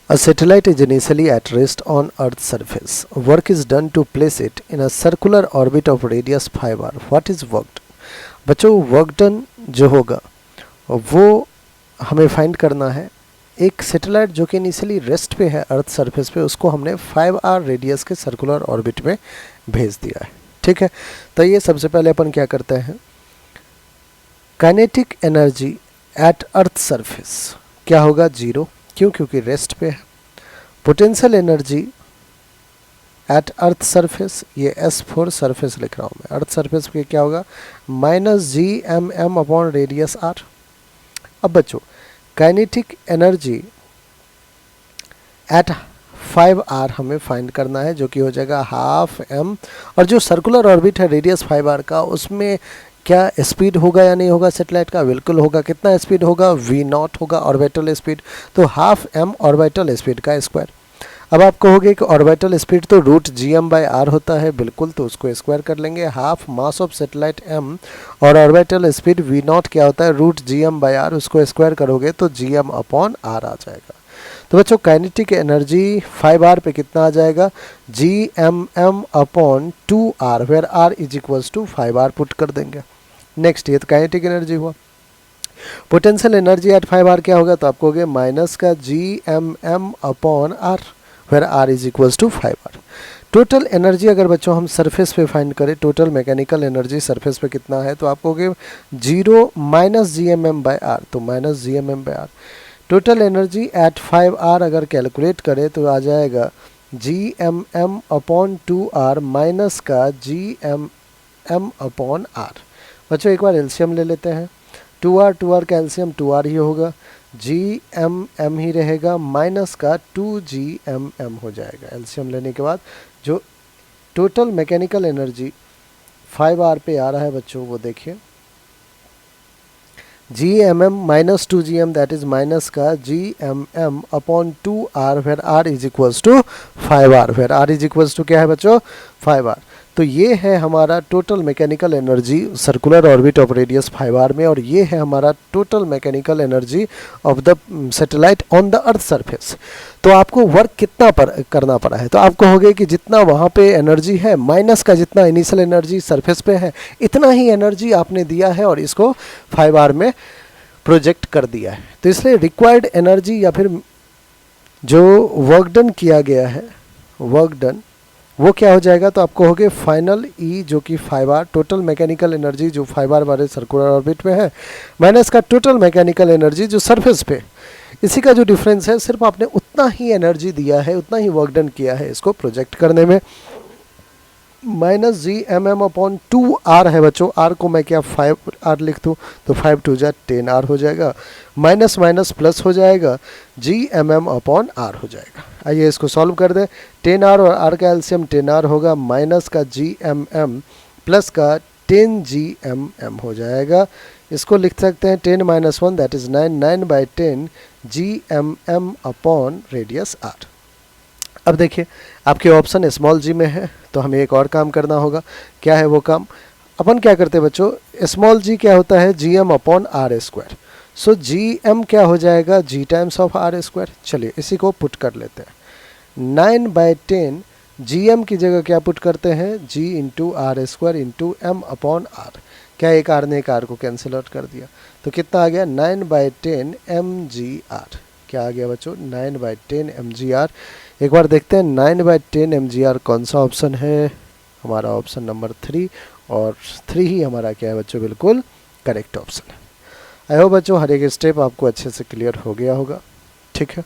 A satellite is initially at rest on Earth's surface. Work is done to place it in a circular orbit of radius 5r. What is work done? बच्चों work done जो होगा वो हमें find करना है। एक satellite जो कि इनिशियली रेस्ट पे है अर्थ सरफेस पे, उसको हमने 5r रेडियस के सर्कुलर ऑर्बिट में भेज दिया है। ठीक है, तो ये सबसे पहले अपन क्या करते हैं, kinetic energy at earth surface क्या होगा, 0। क्यों? क्योंकि रेस्ट पे है। Potential energy eight earth surface, ये S4 सरफेस लिख रहा हूँ मैं, अर्थ सरफेस पे क्या होगा, -gmm अपॉन रेडियस r। अब बच्चों काइनेटिक एनर्जी एट 5r हमें फाइंड करना है, जो कि हो जाएगा 12m। और जो सर्कुलर ऑर्बिट है रेडियस 5r का, उसमें क्या स्पीड होगा या नहीं होगा सेटेलाइट का, बिल्कुल होगा। कितना स्पीड होगा, v0 होगा ऑर्बिटल स्पीड, तो 12m ऑर्बिटल स्पीड का स्क्वायर। अब आप कहोगे कि ऑर्बिटल स्पीड तो √gm/r होता है, बिल्कुल, तो उसको स्क्वायर कर लेंगे। Half mass of satellite m और ऑर्बिटल स्पीड v0 क्या होता है, √gm/r, उसको स्क्वायर करोगे तो gm/r आ जाएगा। तो बच्चों काइनेटिक एनर्जी 5r पे कितना आ जाएगा, gmm/2r, where r is equals to 5r put कर देंगे। नेक्स्ट, ये तो काइनेटिक एनर्जी हुआ। पोटेंशियल एनर्जी एट 5r क्या होगा, तो आप कहोगे माइनस का gmm/r, where r is equals to 5r। Total energy अगर बच्चों हम सरफेस पे फाइंड करें, टोटल मैकेनिकल एनर्जी सरफेस पे कितना है, तो आप कहोगे 0 -gmm/r, तो -gmm/r। Total energy at 5r अगर कैलकुलेट करें तो आ जाएगा gmm/2r माइनस का gmm/r। बच्चों एक बार एलसीएम ले लेते हैं, 2r का एलसीएम 2r ही होगा, gmm ही रहेगा, माइनस का 2gmm हो जाएगा। एलसीएम लेने के बाद जो टोटल मैकेनिकल एनर्जी 5r पे आ रहा है बच्चों, वो देखिए, gmm minus 2gm, that is minus का gmm/2r, where r is equals to 5r, where r is equals to क्या है बच्चों, 5r। तो ये है हमारा total mechanical energy circular orbit of radius 5r में, और ये है हमारा total mechanical energy of the satellite on the earth surface. तो आपको वर्क कितना करना पड़ा है, तो आप कहोगे कि जितना वहाँ पे एनर्जी है माइनस का जितना इनिशियल एनर्जी सरफेस पे है, इतना ही एनर्जी आपने दिया है और इसको 5r में प्रोजेक्ट कर दिया है। तो इसलिए रिक्वायर्ड एनर्जी या फिर जो वर्क डन किया गया है, वर्क डन वो क्या हो जाएगा, तो आप कहोगे फाइनल E जो कि 5r, टोटल मैकेनिकल एनर्जी जो 5r वाले सर्कुलर ऑर्बिट में है, माइनस का टोटल मैकेनिकल एनर्जी जो सरफेस पे, इसी का जो डिफरेंस है, सिर्फ आपने उतना ही एनर्जी दिया है, उतना ही वर्क डन किया है इसको प्रोजेक्ट करने में। -gmm/2r है बच्चों, r को मैं क्या 5r लिख दूँ, तो 5 2 जा 10r हो जाएगा, माइनस माइनस प्लस हो जाएगा, gmm/r हो जाएगा। आइए इसको सॉल्व कर दें। 10r और r का एलसीएम 10r होगा, माइनस का gmm प्लस का 10gmm हो जाएगा। इसको लिख सकते हैं 10 - 1 that is 9, 9/10 gmm/ radius r। अब देखिए आपके ऑप्शन स्मॉल g में है, तो हमें एक और काम करना होगा। क्या है वो काम, अपन क्या करते हैं बच्चों, स्मॉल g क्या होता है, gm/r²। सो gm क्या हो जाएगा, g टाइम्स ऑफ r²। चलिए इसी को पुट कर लेते हैं। 9/10 gm की जगह क्या पुट करते हैं, g into r² into m/r। क्या एक r ने एक r को कैंसिल आउट कर दिया, तो कितना आ गया, 9/10 mgr। क्या आ गया बच्चों, 9/10 mgr। एक बार देखते हैं 9/10 mgr कौन सा ऑप्शन है, हमारा ऑप्शन नंबर 3, और 3 ही हमारा क्या है बच्चों, बिल्कुल करेक्ट ऑप्शन है। आई होप बच्चों हर एक स्टेप आपको अच्छे से क्लियर हो गया होगा। ठीक है।